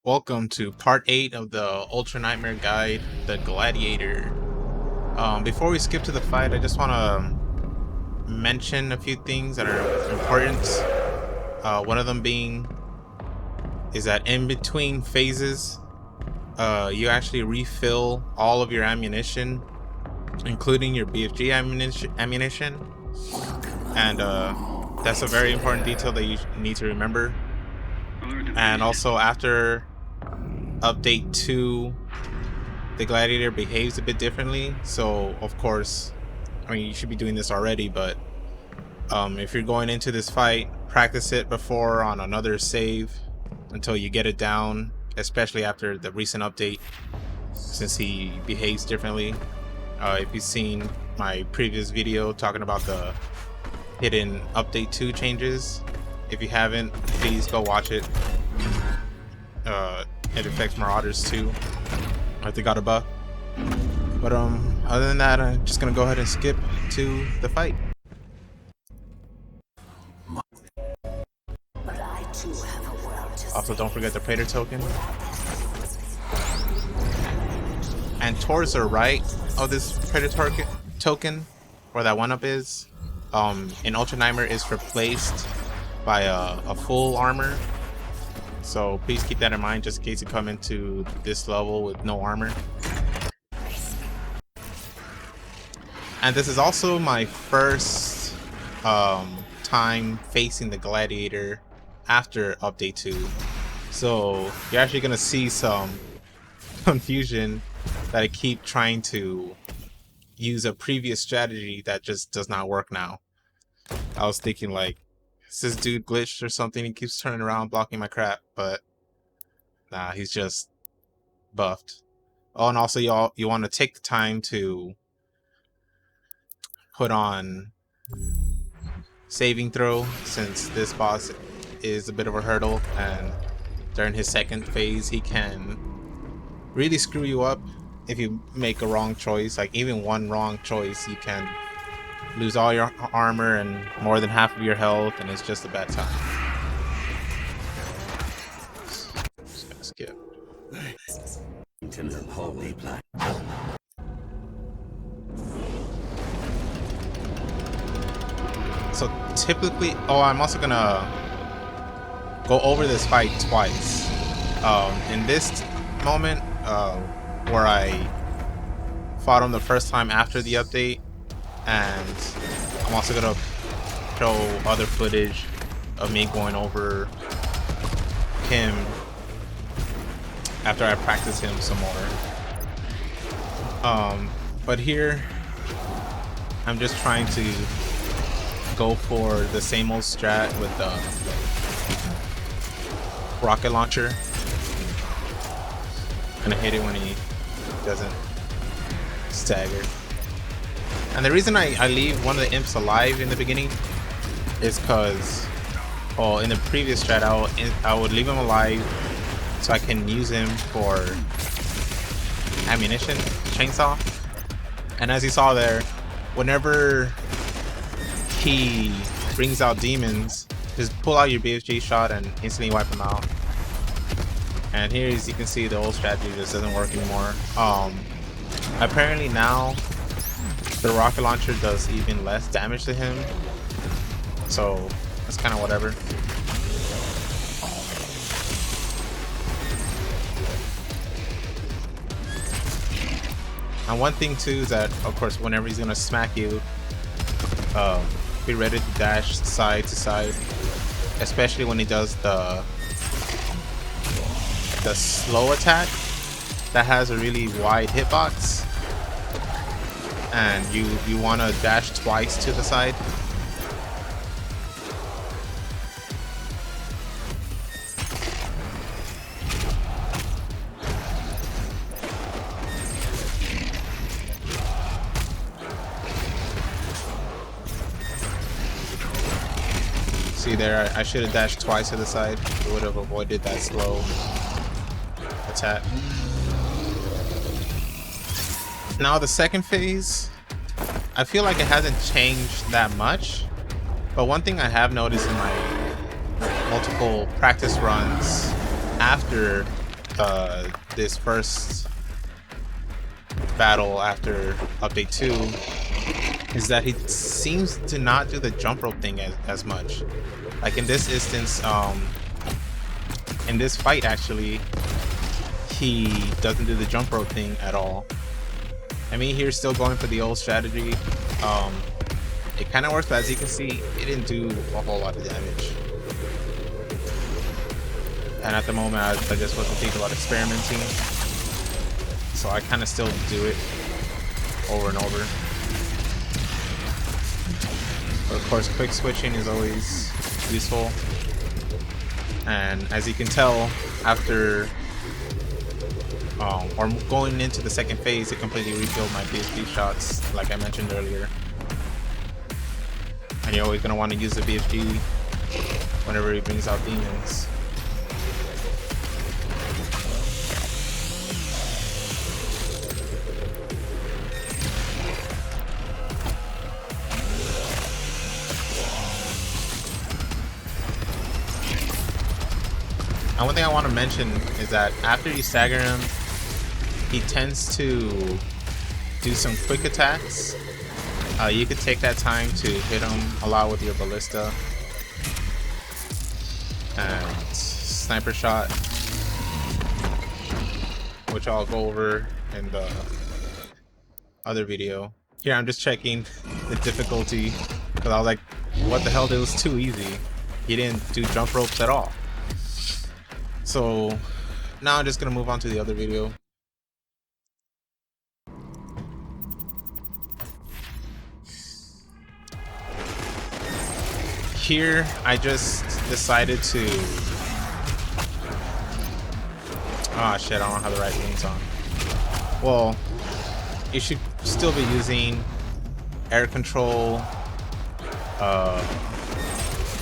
Welcome to part 8 of the Ultra Nightmare Guide, the Gladiator. Before we skip to the fight, I just want to mention a few things that are important. One of them being is that in between phases, you actually refill all of your ammunition, including your BFG ammunition. And that's a very important detail that you need to remember. And also after update 2, the Gladiator behaves a bit differently. So of course, I mean, you should be doing this already, but if you're going into this fight, practice it before on another save until you get it down, especially after the recent update, since he behaves differently. If you've seen my previous video talking about the hidden update 2 changes, if you haven't, please go watch it. It affects Marauders too. I think got a buff. But other than that, I'm just gonna go ahead and skip to the fight. Also, don't forget the Praetor token. And towards the right of this Praetor token, where that 1-up is, an Ultra Nightmare is replaced by a full armor. So please keep that in mind, just in case you come into this level with no armor. And this is also my first time facing the Gladiator after update 2. So you're actually gonna see some confusion that I keep trying to use a previous strategy that just does not work now. I was thinking like, is this dude glitched or something? He keeps turning around blocking my crap, but nah, he's just buffed. Oh, and also you want to take the time to put on saving throw, since this boss is a bit of a hurdle, and during his second phase he can really screw you up if you make a wrong choice. Like even one wrong choice, you can lose all your armor and more than half of your health, and it's just a bad time. Just gonna skip. So typically, I'm also gonna go over this fight twice. In this moment, where I fought him the first time after the update, and I'm also gonna show other footage of me going over him after I practice him some more. But here I'm just trying to go for the same old strat with the rocket launcher. Gonna hit it when he doesn't stagger. And the reason I leave one of the imps alive in the beginning is because, well, in the previous strat I would leave him alive so I can use him for ammunition, chainsaw. And as you saw there, whenever he brings out demons, just pull out your BFG shot and instantly wipe them out. And here, as you can see, the old strategy just doesn't work anymore. Apparently now the rocket launcher does even less damage to him, so that's kind of whatever. And one thing too is that, of course, whenever he's gonna smack you, be ready to dash side to side, especially when he does the slow attack that has a really wide hitbox, and you want to dash twice to the side. See there, I should have dashed twice to the side. It would have avoided that slow attack. Now the second phase, I feel like it hasn't changed that much, but one thing I have noticed in my multiple practice runs after this first battle after update 2 is that he seems to not do the jump rope thing as much. Like in this instance, in this fight actually, he doesn't do the jump rope thing at all. I mean, he's still going for the old strategy. It kind of works, but as you can see, it didn't do a whole lot of damage. And at the moment, I just wasn't thinking about experimenting, so I kind of still do it over and over. But of course, quick switching is always useful. And as you can tell, after or going into the second phase, it completely refilled my BFG shots, like I mentioned earlier. And you're always going to want to use the BFG whenever he brings out demons. And one thing I want to mention is that after you stagger him, he tends to do some quick attacks. You could take that time to hit him a lot with your ballista and sniper shot, which I'll go over in the other video. Here I'm just checking the difficulty because I was like, what the hell, it was too easy. He didn't do jump ropes at all. So now I'm just gonna move on to the other video. Here I just decided to shit, I don't have the right wings on. Well, you should still be using air control,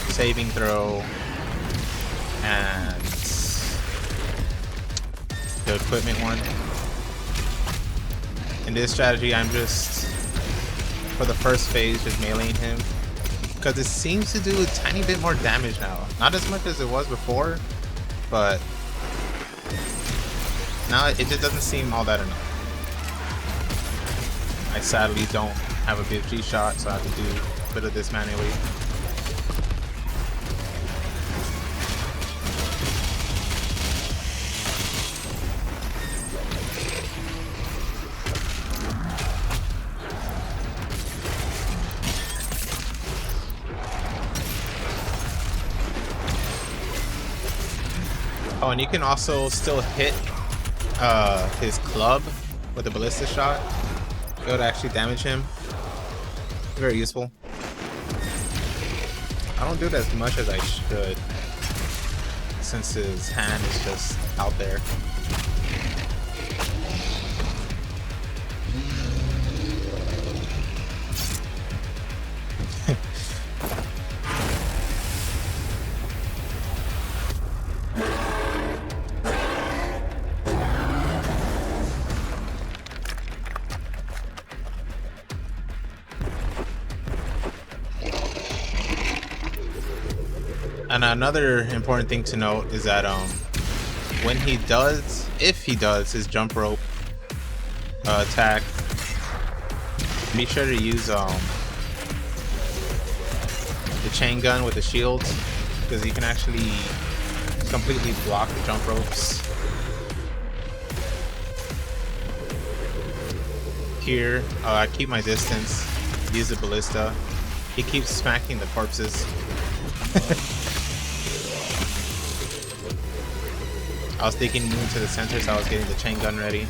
saving throw, and the equipment one. In this strategy, I'm just, for the first phase, just meleeing him, because it seems to do a tiny bit more damage now. Not as much as it was before, but now it just doesn't seem all that enough. I sadly don't have a BFG shot, so I have to do a bit of this manually. Oh, and you can also still hit his club with a ballista shot. It would actually damage him. Very useful. I don't do it as much as I should, since his hand is just out there. And another important thing to note is that when he does, if he does his jump rope attack, be sure to use the chain gun with the shields, because you can actually completely block the jump ropes. Here, I keep my distance, use the ballista. He keeps smacking the corpses. I was thinking move to the center, so I was getting the chain gun ready.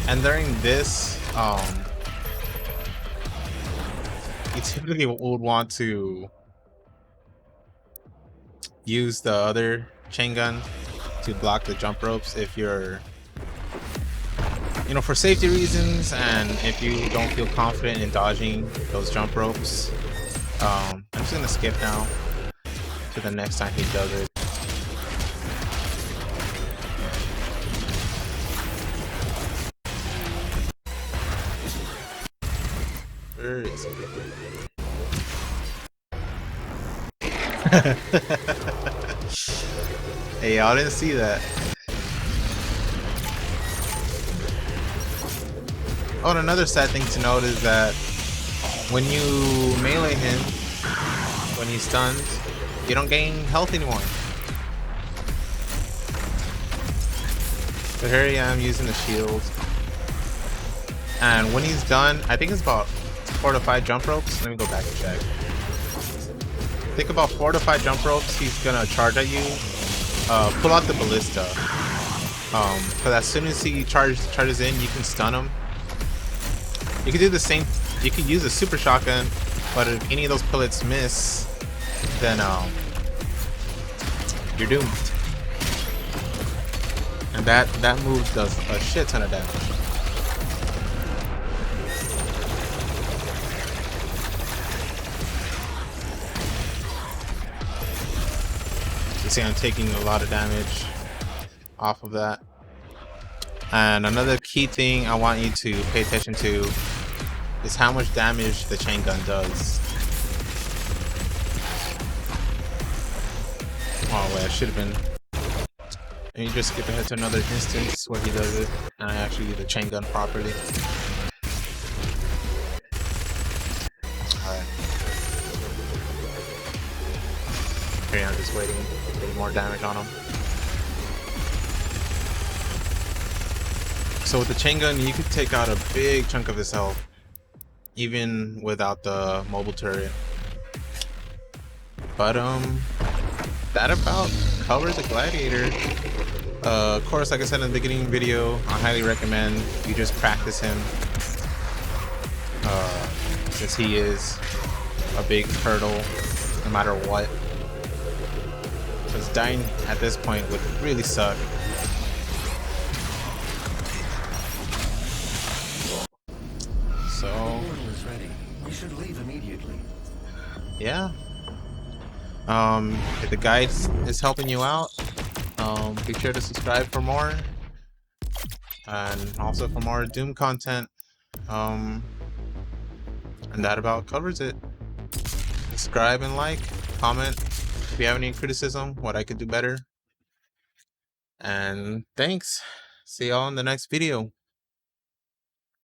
And during this, you typically would want to use the other chain gun to block the jump ropes if you're, for safety reasons, and if you don't feel confident in dodging those jump ropes. I'm just gonna skip now to the next time he does it. Where is it? Hey, y'all didn't see that. Oh, and another sad thing to note is that when you melee him, when he's stunned, you don't gain health anymore. So here I am using the shield. And when he's done, I think it's about 4 to 5 jump ropes. Let me go back and check. I think about 4 to 5 jump ropes, he's gonna charge at you. Pull out the ballista. Because as soon as he charges in, you can stun him. You can do the same. You could use a super shotgun, but if any of those bullets miss, then you're doomed. And that move does a shit ton of damage. You see, I'm taking a lot of damage off of that. And another key thing I want you to pay attention to is how much damage the chain gun does. Oh wait, I should have been. And you just skip ahead to another instance where he does it, and I actually use the chain gun properly. Alright. Okay, I'm just waiting, getting more damage on him. So with the chain gun, you could take out a big chunk of his health, even without the mobile turret. But that about covers the Gladiator. Of course, like I said in the beginning video, I highly recommend you just practice him, since he is a big hurdle no matter what. Because dying at this point would really suck. So, we should leave immediately. Yeah. If the guide is helping you out, be sure to subscribe for more, and also for more Doom content. And that about covers it. Subscribe and like, comment if you have any criticism, what I could do better. And thanks. See y'all in the next video.